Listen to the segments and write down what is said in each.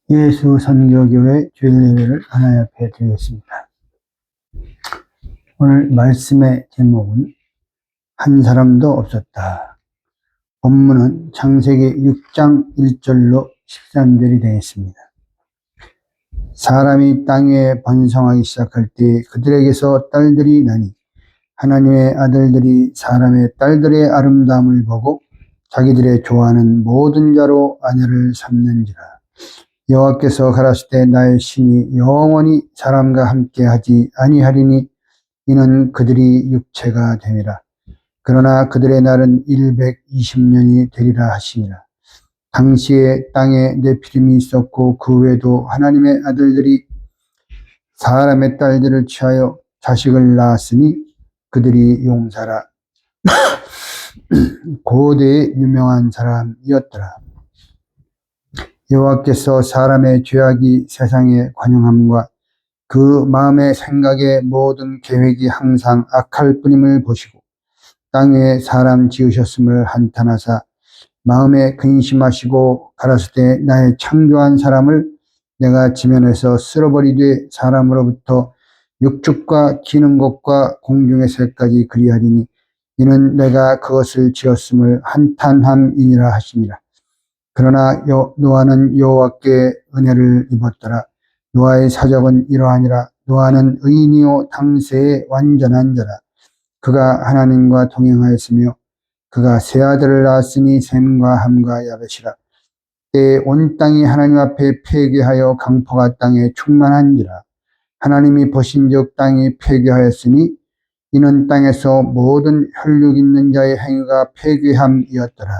예수 선교교회 주일 예배를 하나님 앞에 드리겠습니다. 오늘 말씀의 제목은 한 사람도 없었다. 본문은 창세기 6장 1절로 13절이 되겠습니다. 사람이 땅 위에 번성하기 시작할 때 그들에게서 딸들이 나니 하나님의 아들들이 사람의 딸들의 아름다움을 보고 자기들의 좋아하는 모든 자로 아내를 삼는지라. 여호와께서 가라사대 나의 신이 영원히 사람과 함께 하지 아니하리니 이는 그들이 육체가 됨이라. 그러나 그들의 날은 120년이 되리라 하시니라. 당시에 땅에 네피림이 있었고 그 외에도 하나님의 아들들이 사람의 딸들을 취하여 자식을 낳았으니 그들이 용사라. 고대의 유명한 사람이었더라. 여호와께서 사람의 죄악이 세상에 관영함과 그 마음의 생각의 모든 계획이 항상 악할 뿐임을 보시고 땅에 사람 지으셨음을 한탄하사 마음에 근심하시고 가라사대 나의 창조한 사람을 내가 지면에서 쓸어버리되 사람으로부터 육축과 기는 것과 공중의 새까지 그리하리니 이는 내가 그것을 지었음을 한탄함이니라 하시니라. 그러나 노아는 여호와께 은혜를 입었더라. 노아의 사적은 이러하니라. 노아는 의인이요 당세의 완전한 자라. 그가 하나님과 동행하였으며 그가 세 아들을 낳았으니 셈과 함과 야벳이라. 때에 온 땅이 하나님 앞에 폐괴하여 강포가 땅에 충만한지라. 하나님이 보신즉 땅이 폐괴하였으니 이는 땅에서 모든 혈육 있는 자의 행위가 폐괴함이었더라.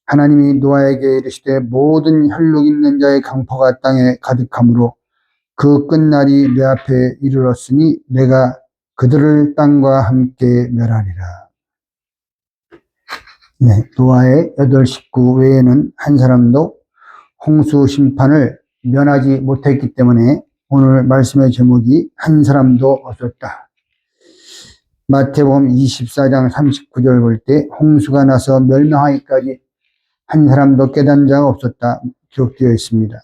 하나님이 노아에게 이르시되 모든 혈육 있는 자의 강포가 땅에 가득하므로 그 끝날이 내 앞에 이르렀으니 내가 그들을 땅과 함께 멸하리라. 네, 노아의 8 식구 외에는 한 사람도 홍수 심판을 면하지 못했기 때문에 오늘 말씀의 제목이 한 사람도 없었다. 마태복음 24장 39절 볼 때 홍수가 나서 멸망하기까지 한 사람도 깨닫는 자가 없었다 기록되어 있습니다.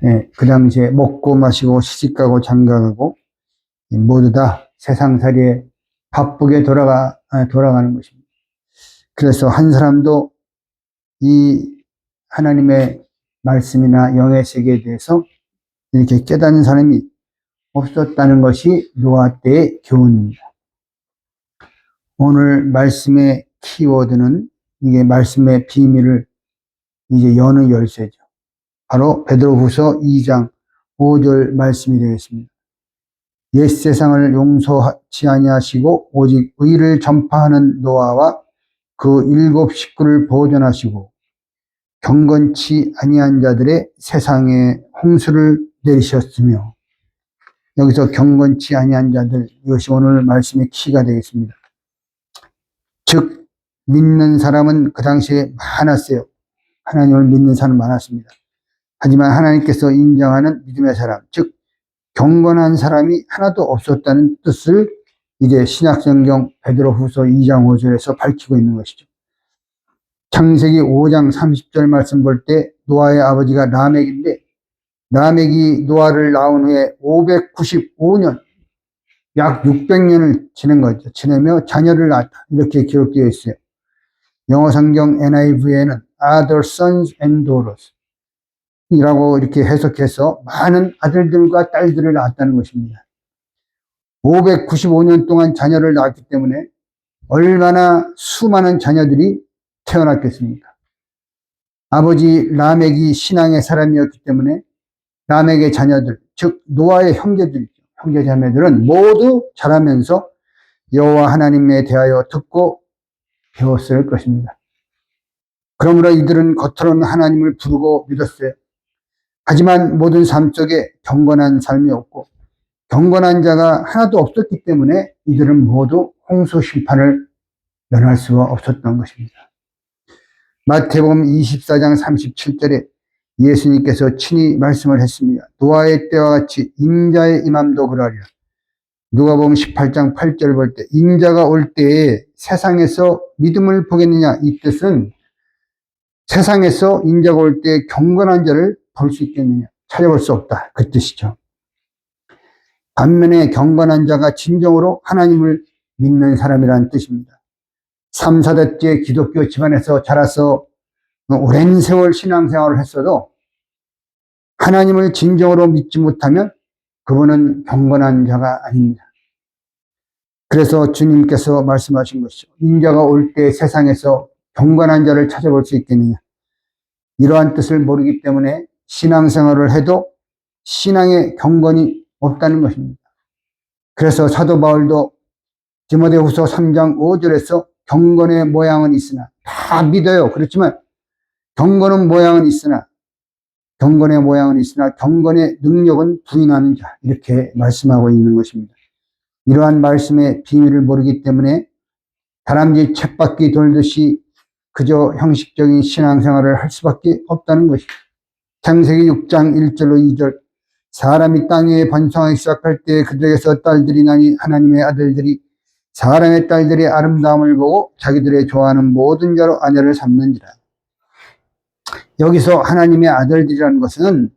예, 그 당시에 먹고 마시고 시집가고 장가가고 모두 다 세상살이에 바쁘게 돌아가는 것입니다. 그래서 한 사람도 이 하나님의 말씀이나 영의 세계에 대해서 이렇게 깨닫는 사람이 없었다는 것이 노아 때의 교훈입니다. 오늘 말씀의 키워드는 이게 말씀의 비밀을 이제 여는 열쇠죠. 바로 베드로후서 2장 5절 말씀이 되겠습니다. 옛 세상을 용서하지 아니하시고 오직 의를 전파하는 노아와 그 7 식구를 보존하시고 경건치 아니한 자들의 세상에 홍수를 내리셨으며, 여기서 경건치 아니한 자들, 이것이 오늘 말씀의 키가 되겠습니다. 즉 믿는 사람은 그 당시에 많았어요. 하나님을 믿는 사람 많았습니다. 하지만 하나님께서 인정하는 믿음의 사람, 즉 경건한 사람이 하나도 없었다는 뜻을 이제 신약성경 베드로후서 2장 5절에서 밝히고 있는 것이죠. 창세기 5장 30절 말씀 볼 때 노아의 아버지가 라멕인데, 라멕이 노아를 낳은 후에 595년, 약 600년을 지낸 거죠. 지내며 자녀를 낳았다. 이렇게 기록되어 있어요. 영어 성경 NIV에는 other sons and daughters 이라고 이렇게 해석해서 많은 아들들과 딸들을 낳았다는 것입니다. 595년 동안 자녀를 낳았기 때문에 얼마나 수많은 자녀들이 태어났겠습니까? 아버지 라멕이 신앙의 사람이었기 때문에 라멕의 자녀들, 즉 노아의 형제자매들은 모두 자라면서 여호와 하나님에 대하여 듣고 배웠을 것입니다. 그러므로 이들은 겉으로는 하나님을 부르고 믿었어요. 하지만 모든 삶 속에 경건한 삶이 없고 경건한 자가 하나도 없었기 때문에 이들은 모두 홍수 심판을 면할 수가 없었던 것입니다. 마태복음 24장 37절에 예수님께서 친히 말씀을 했습니다. 노아의 때와 같이 인자의 임함도 그러하리라. 누가복음 18장 8절 볼 때 인자가 올 때에 세상에서 믿음을 보겠느냐, 이 뜻은 세상에서 인자가 올 때 경건한 자를 볼 수 있겠느냐? 찾아볼 수 없다. 그 뜻이죠. 반면에 경건한 자가 진정으로 하나님을 믿는 사람이라는 뜻입니다. 3, 4대째 기독교 집안에서 자라서 오랜 세월 신앙생활을 했어도 하나님을 진정으로 믿지 못하면 그분은 경건한 자가 아닙니다. 그래서 주님께서 말씀하신 것이죠. 인자가 올 때 세상에서 경건한 자를 찾아볼 수 있겠느냐. 이러한 뜻을 모르기 때문에 신앙생활을 해도 신앙의 경건이 없다는 것입니다. 그래서 사도 바울도 디모데후서 3장 5절에서 경건의 모양은 있으나, 다 믿어요. 그렇지만 경건의 모양은 있으나 경건의 능력은 부인하는 자, 이렇게 말씀하고 있는 것입니다. 이러한 말씀의 비밀을 모르기 때문에 다람쥐 쳇바퀴 돌듯이 그저 형식적인 신앙생활을 할 수밖에 없다는 것입니다. 창세기 6장 1절로 2절, 사람이 땅 위에 번성하기 시작할 때 그들에게서 딸들이 나니 하나님의 아들들이 사람의 딸들의 아름다움을 보고 자기들의 좋아하는 모든 자로 아내를 삼는지라. 여기서 하나님의 아들들이라는 것은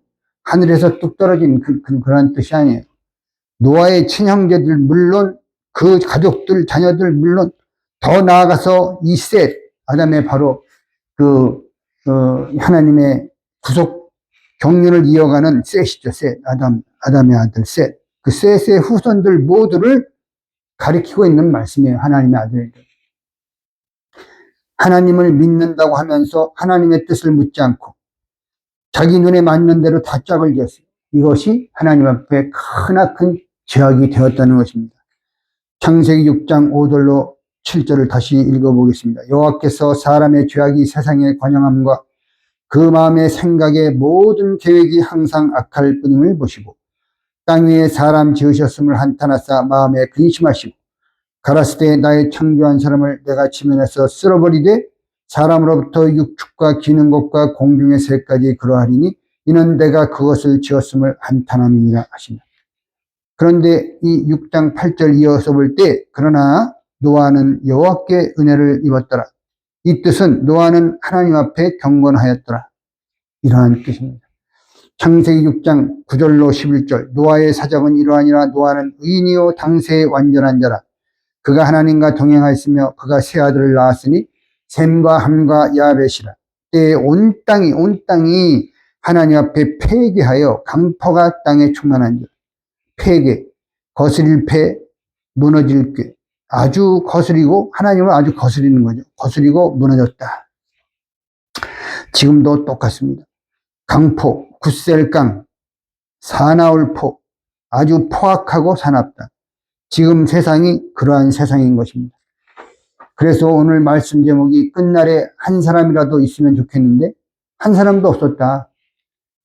하늘에서 뚝 떨어진 그런 뜻이 아니에요. 노아의 친형제들 물론, 그 가족들, 자녀들 물론, 더 나아가서 이 셋, 아담의 바로 하나님의 구속 경륜을 이어가는 셋이죠. 셋, 아담의 아들 셋. 그 셋의 후손들 모두를 가리키고 있는 말씀이에요. 하나님의 아들들. 하나님을 믿는다고 하면서 하나님의 뜻을 묻지 않고 자기 눈에 맞는 대로 다 짝을 지었어요. 이것이 하나님 앞에 크나큰 죄악이 되었다는 것입니다. 창세기 6장 5절로 7절을 다시 읽어보겠습니다. 여호와께서 사람의 죄악이 세상에 관영함과 그 마음의 생각의 모든 계획이 항상 악할 뿐임을 보시고 땅 위에 사람 지으셨음을 한탄하사 마음에 근심하시고 가라사대 나의 창조한 사람을 내가 지면에서 쓸어버리되 사람으로부터 육축과 기는 것과 공중의 새까지 그러하리니 이는 내가 그것을 지었음을 한탄함이니라 하시나. 그런데 이 6장 8절 이어서 볼 때 그러나 노아는 여호와께 은혜를 입었더라. 이 뜻은 노아는 하나님 앞에 경건하였더라. 이러한 뜻입니다. 창세기 6장 9절로 11절, 노아의 사적은 이러하니라. 노아는 의인이요 당세의 완전한 자라. 그가 하나님과 동행하였으며 그가 세 아들을 낳았으니 셈과 함과 야벳이라. 때에 온 땅이 하나님 앞에 폐괴하여 강포가 땅에 충만한 자. 폐괴, 거스릴 폐, 무너질 꾀. 아주 거스리고, 하나님을 아주 거스리는 거죠. 거스리고 무너졌다. 지금도 똑같습니다. 강포, 굳셀강, 사나울포, 아주 포악하고 사납다. 지금 세상이 그러한 세상인 것입니다. 그래서 오늘 말씀 제목이 끝날에 한 사람이라도 있으면 좋겠는데 한 사람도 없었다.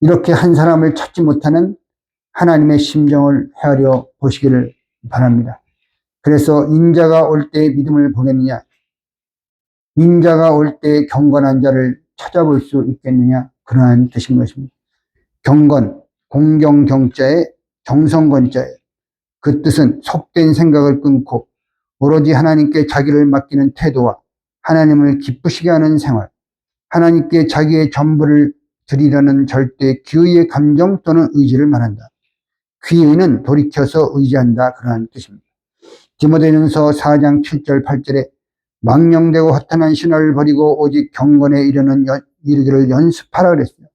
이렇게 한 사람을 찾지 못하는 하나님의 심정을 헤아려 보시기를 바랍니다. 그래서 인자가 올 때 믿음을 보겠느냐? 인자가 올 때 경건한 자를 찾아볼 수 있겠느냐? 그러한 뜻인 것입니다. 경건, 공경경자에 정성건자에, 그 뜻은 속된 생각을 끊고 오로지 하나님께 자기를 맡기는 태도와 하나님을 기쁘시게 하는 생활, 하나님께 자기의 전부를 드리려는 절대 기의의 감정 또는 의지를 말한다. 기의는 돌이켜서 의지한다. 그러한 뜻입니다. 디모데전서 4장 7절 8절에 망령되고 허탄한 신화를 버리고 오직 경건에 이르기를 연습하라 그랬어요.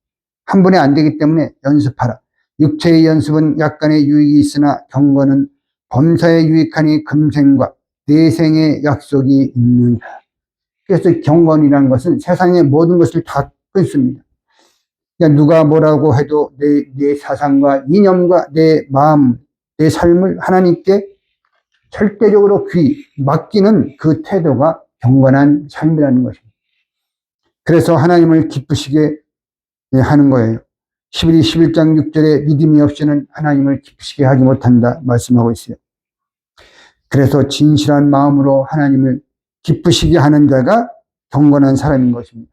한 번에 안 되기 때문에 연습하라. 육체의 연습은 약간의 유익이 있으나 경건은 범사에 유익하니 금생과 내생의 약속이 있느냐. 그래서 경건이라는 것은 세상의 모든 것을 다 끊습니다. 그러니까 누가 뭐라고 해도 내 사상과 이념과 내 마음, 내 삶을 하나님께 절대적으로 맡기는 그 태도가 경건한 삶이라는 것입니다. 그래서 하나님을 기쁘시게 하는 거예요. 11장 6절에 믿음이 없이는 하나님을 기쁘시게 하지 못한다 말씀하고 있어요. 그래서 진실한 마음으로 하나님을 기쁘시게 하는 자가 경건한 사람인 것입니다.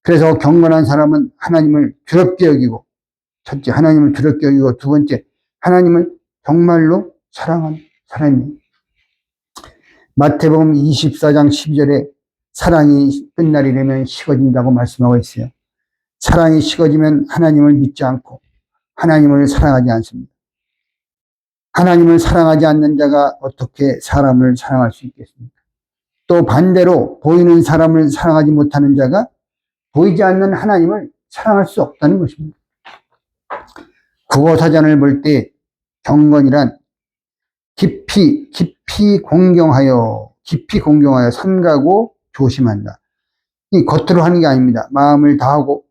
그래서 경건한 사람은 하나님을 두렵게 여기고, 첫째 하나님을 두렵게 여기고, 두 번째 하나님을 정말로 사랑하는 사람입니다. 마태복음 24장 12절에 사랑이 끝날이 되면 식어진다고 말씀하고 있어요. 사랑이 식어지면 하나님을 믿지 않고 하나님을 사랑하지 않습니다. 하나님을 사랑하지 않는 자가 어떻게 사람을 사랑할 수 있겠습니까? 또 반대로 보이는 사람을 사랑하지 못하는 자가 보이지 않는 하나님을 사랑할 수 없다는 것입니다. 국어사전을 볼 때 경건이란 깊이 공경하여 삼가고 조심한다. 이 겉으로 하는 게 아닙니다. 마음을 다하고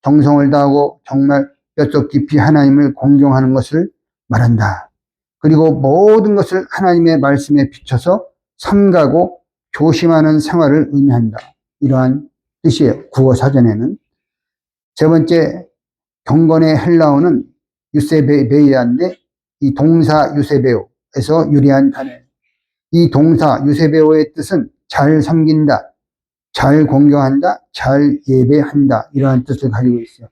정성을 다하고 정말 뼛속 깊이 하나님을 공경하는 것을 말한다. 그리고 모든 것을 하나님의 말씀에 비춰서 삼가고 조심하는 생활을 의미한다. 이러한 뜻이에요. 국어사전에는. 세 번째, 경건의 헬라어는 유세베이아인데 이 동사 유세베오에서 유래한 단어예요. 이 동사 유세베오의 뜻은 잘 섬긴다, 잘 공경한다, 잘 예배한다 이러한 뜻을 가지고 있어요.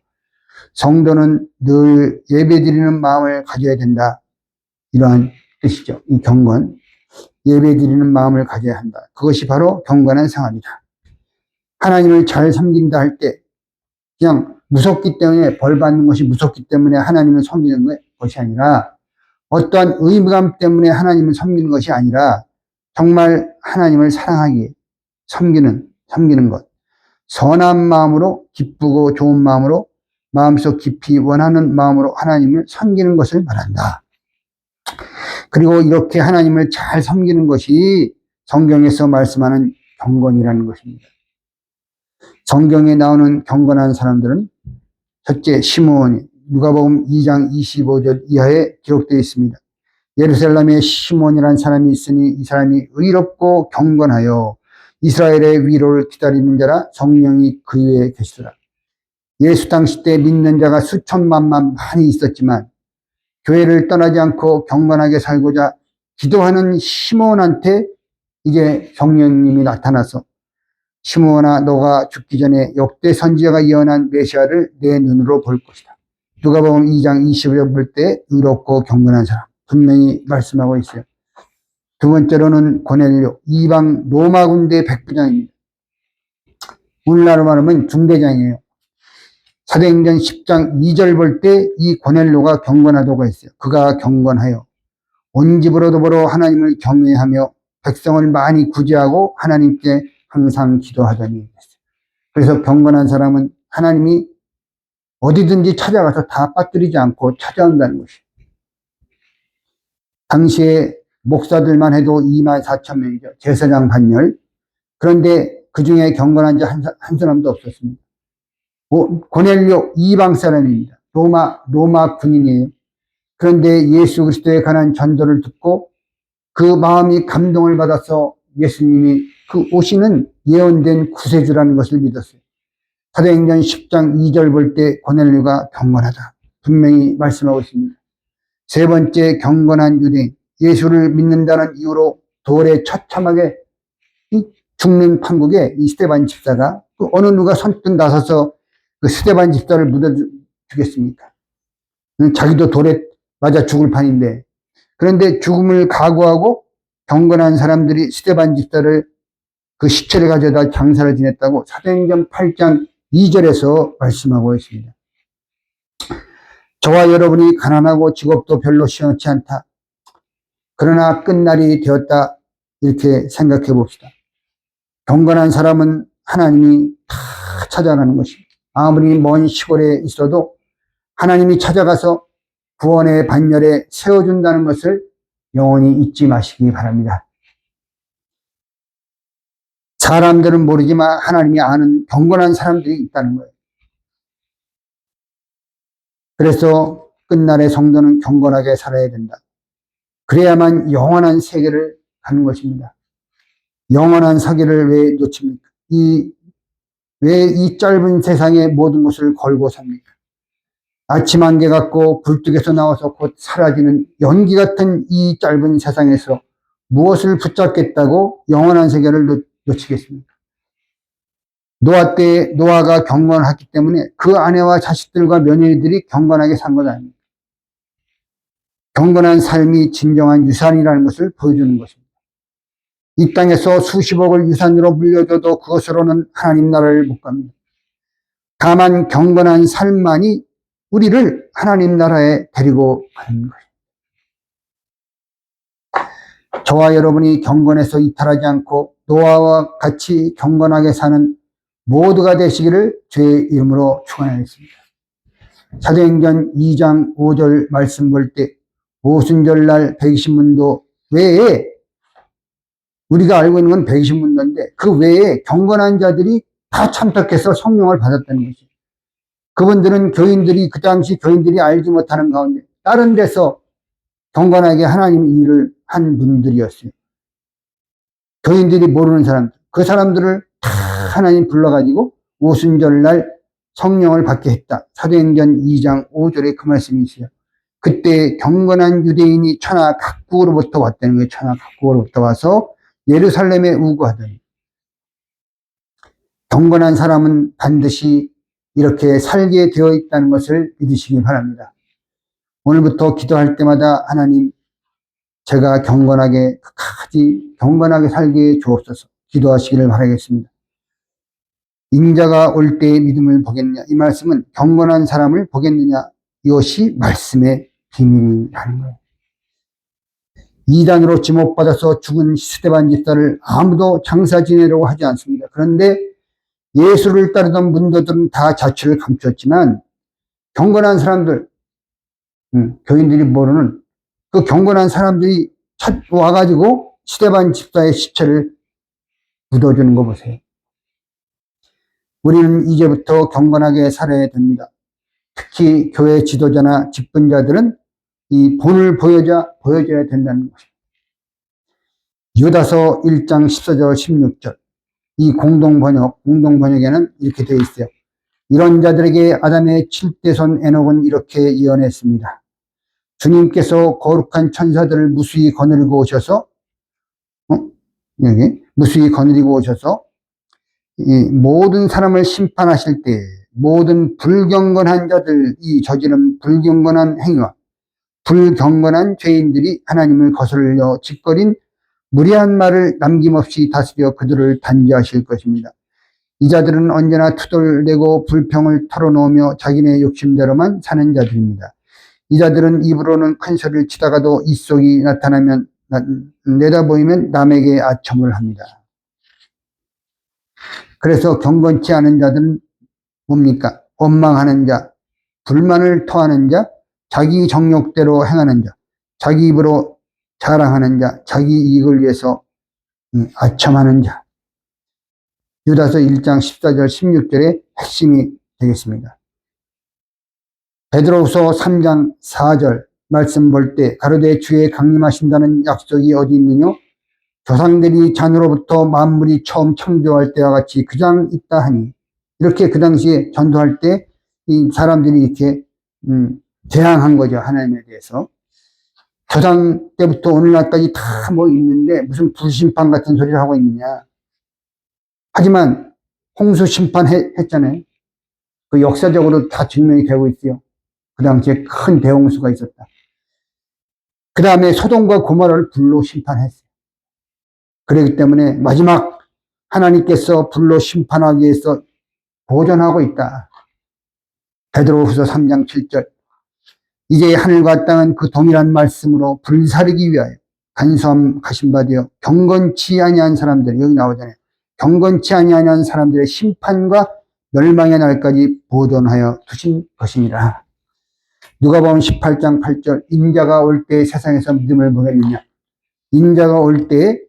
성도는 늘 예배드리는 마음을 가져야 된다. 이러한 뜻이죠. 이 경건, 예배드리는 마음을 가져야 한다. 그것이 바로 경건한 생활이다. 하나님을 잘 섬긴다 할 때 그냥 무섭기 때문에 벌 받는 것이 무섭기 때문에 하나님을 섬기는 것이 아니라 어떠한 의무감 때문에 하나님을 섬기는 것이 아니라 정말 하나님을 사랑하기에 섬기는 것. 선한 마음으로 기쁘고 좋은 마음으로 마음속 깊이 원하는 마음으로 하나님을 섬기는 것을 말한다. 그리고 이렇게 하나님을 잘 섬기는 것이 성경에서 말씀하는 경건이라는 것입니다. 성경에 나오는 경건한 사람들은 첫째 시므온이 누가복음 2장 25절 이하에 기록되어 있습니다. 예루살렘에 시므온이라는 사람이 있으니 이 사람이 의롭고 경건하여 이스라엘의 위로를 기다리는 자라 성령이 그 위에 계시더라. 예수 당시 때 믿는 자가 수천만만 많이 있었지만 교회를 떠나지 않고 경건하게 살고자 기도하는 시므온한테 이제 성령님이 나타나서 시므온아 너가 죽기 전에 역대 선지자가 예언한 메시아를 내 눈으로 볼 것이다. 누가복음 2장 20절 볼 때 의롭고 경건한 사람 분명히 말씀하고 있어요. 두 번째로는 고넬료 이방 로마 군대 백부장입니다. 오늘날로 말하면 중대장이에요. 사도행전 10장 2절 볼 때 이 고넬료가 경건하다고 했어요. 그가 경건하여 온 집으로 더불어 하나님을 경외하며 백성을 많이 구제하고 하나님께 항상 기도하더니. 그래서 경건한 사람은 하나님이 어디든지 찾아가서 다 빠뜨리지 않고 찾아온다는 것이에요. 당시에 목사들만 해도 24,000명이죠. 제사장 반열. 그런데 그 중에 경건한 자 한 사람도 없었습니다. 고넬료 이방 사람입니다. 로마 군인이에요. 그런데 예수 그리스도에 관한 전도를 듣고 그 마음이 감동을 받아서 예수님이 그 오시는 예언된 구세주라는 것을 믿었어요. 사도행전 10장 2절 볼 때 고넬료가 경건하다. 분명히 말씀하고 있습니다. 세 번째 경건한 유대인. 예수를 믿는다는 이유로 돌에 처참하게 죽는 판국에 이 스데반 집사가 어느 누가 선뜻 나서서 그 스데반 집사를 묻어주겠습니까? 자기도 돌에 맞아 죽을 판인데 그런데 죽음을 각오하고 경건한 사람들이 스데반 집사를 그 시체를 가져다 장사를 지냈다고 사도행전 8장 2절에서 말씀하고 있습니다. 저와 여러분이 가난하고 직업도 별로 시원치 않다. 그러나 끝날이 되었다. 이렇게 생각해 봅시다. 경건한 사람은 하나님이 다 찾아가는 것입니다. 아무리 먼 시골에 있어도 하나님이 찾아가서 구원의 반열에 세워준다는 것을 영원히 잊지 마시기 바랍니다. 사람들은 모르지만 하나님이 아는 경건한 사람들이 있다는 거예요. 그래서 끝날에 성도는 경건하게 살아야 된다. 그래야만 영원한 세계를 가는 것입니다. 영원한 세계를 왜 놓칩니까? 왜 이 짧은 세상에 모든 것을 걸고 삽니까? 아침 안개 같고 굴뚝에서 나와서 곧 사라지는 연기 같은 이 짧은 세상에서 무엇을 붙잡겠다고 영원한 세계를 놓치겠습니까? 노아 때 노아가 경건했기 때문에 그 아내와 자식들과 며느리들이 경건하게 산 것 아닙니까? 경건한 삶이 진정한 유산이라는 것을 보여주는 것입니다. 이 땅에서 수십억을 유산으로 물려줘도 그것으로는 하나님 나라를 못 갑니다. 다만 경건한 삶만이 우리를 하나님 나라에 데리고 가는 것입니다. 저와 여러분이 경건해서 이탈하지 않고 노아와 같이 경건하게 사는 모두가 되시기를 주의 이름으로 축원하겠습니다. 사도행전 2장 5절 말씀 볼 때 오순절날 120문도 외에 우리가 알고 있는 건 120문도인데 그 외에 경건한 자들이 다 참석해서 성령을 받았다는 것이죠. 그분들은 교인들이 그 당시 교인들이 알지 못하는 가운데 다른 데서 경건하게 하나님의 일을 한 분들이었어요. 교인들이 모르는 사람들, 그 사람들을 다 하나님 불러가지고 오순절날 성령을 받게 했다. 사도행전 2장 5절에 그 말씀이 있어요. 그때 경건한 유대인이 천하 각국으로부터 왔다는 거예요. 천하 각국으로부터 와서 예루살렘에 우거하더니 경건한 사람은 반드시 이렇게 살게 되어 있다는 것을 믿으시기 바랍니다. 오늘부터 기도할 때마다 하나님 제가 경건하게 끝까지 경건하게 살게 주옵소서 기도하시기를 바라겠습니다. 인자가 올 때의 믿음을 보겠느냐 이 말씀은 경건한 사람을 보겠느냐 이것이 말씀의 비밀이라는 거예요. 이단으로 지목받아서 죽은 스데반 집사를 아무도 장사 지내려고 하지 않습니다. 그런데 예수를 따르던 문도들은 다 자취를 감췄지만 경건한 사람들 교인들이 모르는 그 경건한 사람들이 와가지고 스데반 집사의 시체를 묻어주는 거 보세요. 우리는 이제부터 경건하게 살아야 됩니다. 특히 교회 지도자나 직분자들은 이 본을 보여줘야 된다는 것입니다. 유다서 1장 14절 16절 이 공동번역에는 이렇게 되어 있어요. 이런 자들에게 아담의 7대손 에녹은 이렇게 예언했습니다. 주님께서 거룩한 천사들을 무수히 거느리고 오셔서 이 모든 사람을 심판하실 때 모든 불경건한 자들이 저지른 불경건한 행위와 불경건한 죄인들이 하나님을 거슬려 짓거린 무리한 말을 남김없이 다스려 그들을 단죄하실 것입니다. 이 자들은 언제나 투덜대고 불평을 털어놓으며 자기네 욕심대로만 사는 자들입니다. 이 자들은 입으로는 큰 소리를 치다가도 입속이 내다보이면 남에게 아첨을 합니다. 그래서 경건치 않은 자들은 뭡니까? 원망하는 자, 불만을 토하는 자, 자기 정욕대로 행하는 자, 자기 입으로 자랑하는 자, 자기 이익을 위해서 아첨하는 자. 유다서 1장 14절 16절의 핵심이 되겠습니다. 베드로후서 3장 4절 말씀 볼 때 가로되 주의 강림하신다는 약속이 어디 있느냐? 조상들이 잔으로부터 만물이 처음 창조할 때와 같이 그장 있다 하니 이렇게 그 당시에 전도할 때 이 사람들이 이렇게 대항한 거죠. 하나님에 대해서. 조상 때부터 오늘날까지 다 뭐 있는데 무슨 불심판 같은 소리를 하고 있느냐. 하지만 홍수 심판했잖아요. 그 역사적으로 다 증명이 되고 있어요. 그 당시에 큰 대홍수가 있었다. 그 다음에 소돔과 고모라를 불로 심판했어요. 그렇기 때문에 마지막 하나님께서 불로 심판하기 위해서 보존하고 있다. 베드로후서 3장 7절 이제 하늘과 땅은 그 동일한 말씀으로 불사르기 위하여 간수함하신 바 되어 경건치 아니한 사람들 여기 나오잖아요. 경건치 아니한 사람들의 심판과 멸망의 날까지 보존하여 두신 것입니다. 누가복음 18장 8절 인자가 올 때 세상에서 믿음을 보겠느냐. 인자가 올 때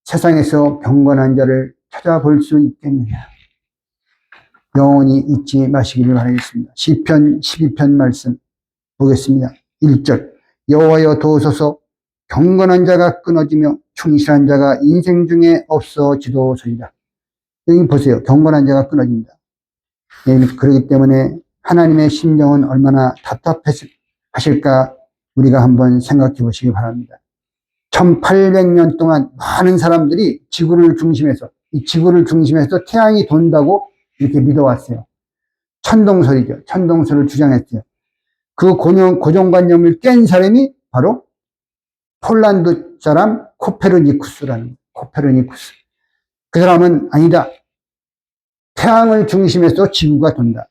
세상에서 경건한 자를 찾아볼 수 있겠느냐. 영원히 잊지 마시기를 바라겠습니다. 시편 12편 말씀 보겠습니다. 1절 여호와여 도우소서 경건한 자가 끊어지며 충실한 자가 인생 중에 없어지도소이다. 여기 보세요. 경건한 자가 끊어진다. 그렇기 때문에 하나님의 심정은 얼마나 답답하실까 우리가 한번 생각해 보시기 바랍니다. 1800년 동안 많은 사람들이 지구를 중심해서 태양이 돈다고 이렇게 믿어왔어요. 천동설이죠. 천동설을 주장했어요. 그 고정관념을 깬 사람이 바로 폴란드 사람 코페르니쿠스라는 코페르니쿠스. 그 사람은 아니다. 태양을 중심에서 지구가 돈다.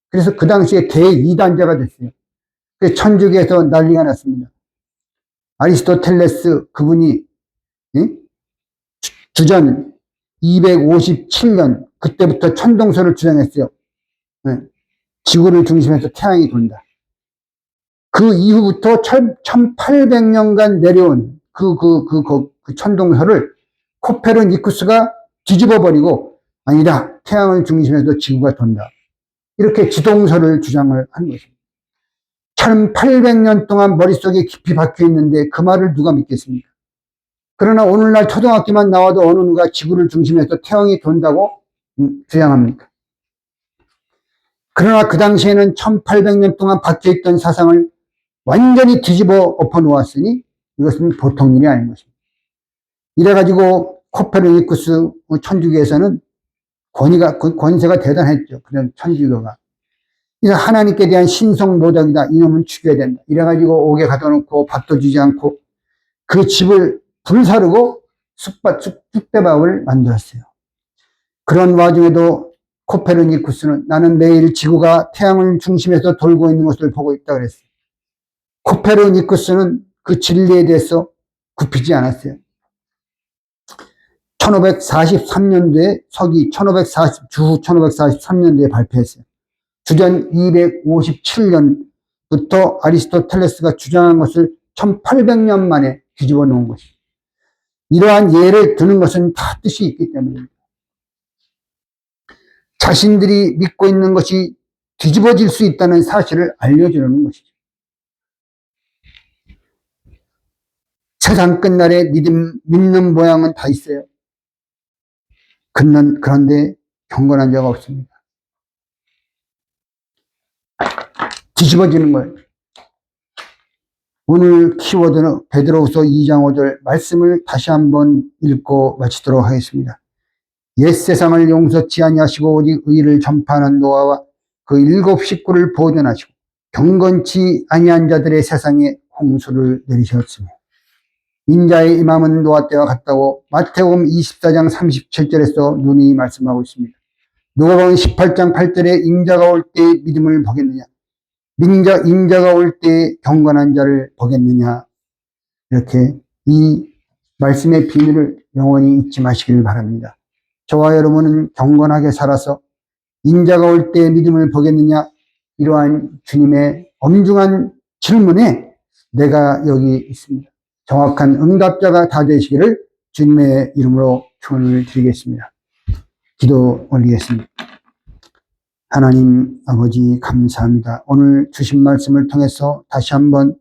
그래서 그 당시에 대2단자가 됐어요. 그래서 천주교에서 난리가 났습니다. 아리스토텔레스 그분이 주전 257년 그때부터 천동설을 주장했어요. 지구를 중심해서 태양이 돈다. 그 이후부터 1800년간 내려온 그 천동설을 코페르니쿠스가 뒤집어버리고 아니다. 태양을 중심해서 지구가 돈다. 이렇게 지동설을 주장을 한 것입니다. 1800년 동안 머릿속에 깊이 박혀 있는데 그 말을 누가 믿겠습니까? 그러나 오늘날 초등학교만 나와도 어느 누가 지구를 중심해서 태양이 돈다고 주장합니까? 그러나 그 당시에는 1800년 동안 박혀있던 사상을 완전히 뒤집어 엎어 놓았으니 이것은 보통 일이 아닌 것입니다. 이래가지고 코페르니쿠스 천주교에서는 권세가 대단했죠. 그런 천주교가. 그래서 하나님께 대한 신성 모독이다. 이놈은 죽여야 된다. 이래가지고 옥에 가둬놓고 밥도 주지 않고 그 집을 불사르고 쑥대밥을 만들었어요. 그런 와중에도 코페르니쿠스는 나는 매일 지구가 태양을 중심에서 돌고 있는 것을 보고 있다 그랬어요. 코페르니쿠스는 그 진리에 대해서 굽히지 않았어요. 1543년도에 서기 주후 1543년도에 발표했어요. 주전 257년부터 아리스토텔레스가 주장한 것을 1800년 만에 뒤집어 놓은 것이죠. 이러한 예를 드는 것은 다 뜻이 있기 때문입니다. 자신들이 믿고 있는 것이 뒤집어질 수 있다는 사실을 알려주는 것이죠. 세상 끝날에 믿는 모양은 다 있어요. 그런데 경건한 자가 없습니다. 뒤집어지는 거예요. 오늘 키워드는 베드로후서 2장 5절 말씀을 다시 한번 읽고 마치도록 하겠습니다. 옛 세상을 용서치 아니하시고 오직 의를 전파하는 노아와 그 7 식구를 보존하시고 경건치 아니한 자들의 세상에 홍수를 내리셨으며 인자의 임함은 노아 때와 같다고 마태복음 24장 37절에서 눈이 말씀하고 있습니다. 누가복음 18장 8절에 인자가 올 때 믿음을 보겠느냐, 인자가 올 때 경건한 자를 보겠느냐, 이렇게 이 말씀의 비밀을 영원히 잊지 마시길 바랍니다. 저와 여러분은 경건하게 살아서 인자가 올 때 믿음을 보겠느냐, 이러한 주님의 엄중한 질문에 내가 여기 있습니다. 정확한 응답자가 다 되시기를 주님의 이름으로 축원을 드리겠습니다. 기도 올리겠습니다. 하나님 아버지 감사합니다. 오늘 주신 말씀을 통해서 다시 한번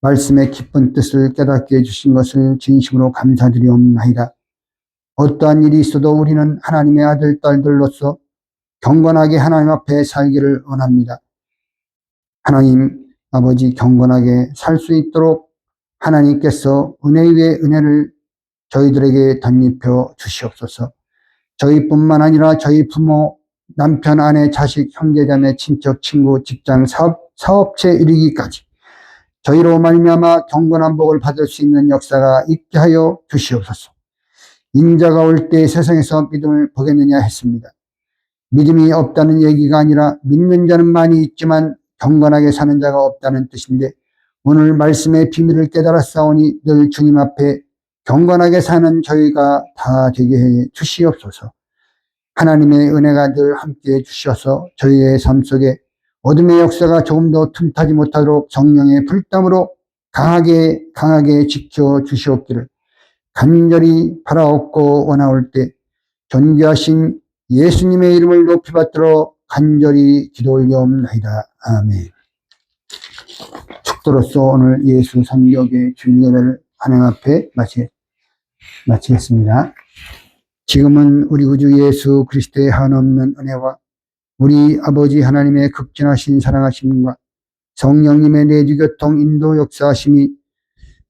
말씀의 깊은 뜻을 깨닫게 해주신 것을 진심으로 감사드리옵나이다. 어떠한 일이 있어도 우리는 하나님의 아들, 딸들로서 경건하게 하나님 앞에 살기를 원합니다. 하나님 아버지 경건하게 살 수 있도록 하나님께서 은혜 위에 은혜를 저희들에게 덧입혀 주시옵소서. 저희뿐만 아니라 저희 부모, 남편, 아내, 자식, 형제자매, 친척, 친구, 직장, 사업체 이르기까지 저희로 말미암아 경건한 복을 받을 수 있는 역사가 있게 하여 주시옵소서. 인자가 올 때 세상에서 믿음을 보겠느냐 했습니다. 믿음이 없다는 얘기가 아니라 믿는 자는 많이 있지만 경건하게 사는 자가 없다는 뜻인데 오늘 말씀의 비밀을 깨달았사오니 늘 주님 앞에 경건하게 사는 저희가 다 되게 해 주시옵소서. 하나님의 은혜가 늘 함께해 주셔서 저희의 삶 속에 어둠의 역사가 조금 더 틈타지 못하도록 성령의 불담으로 강하게 지켜 주시옵기를 간절히 바라옵고 원하올 때 존귀하신 예수님의 이름을 높이 받들어 간절히 기도 올려옵나이다. 아멘. 축도로서 오늘 예수 선교의 주일 예배를 하나님 앞에 마치겠습니다. 지금은 우리 구주 예수 그리스도의 한없는 은혜와 우리 아버지 하나님의 극진하신 사랑하심과 성령님의 내주교통 인도 역사하심이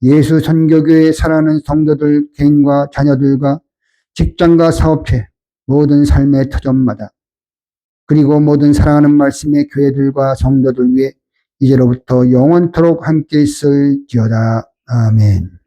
예수 선교교회에 살아가는 성도들 개인과 자녀들과 직장과 사업체 모든 삶의 터전마다 그리고 모든 사랑하는 말씀의 교회들과 성도들 위해 이제로부터 영원토록 함께 있을지어다. 아멘.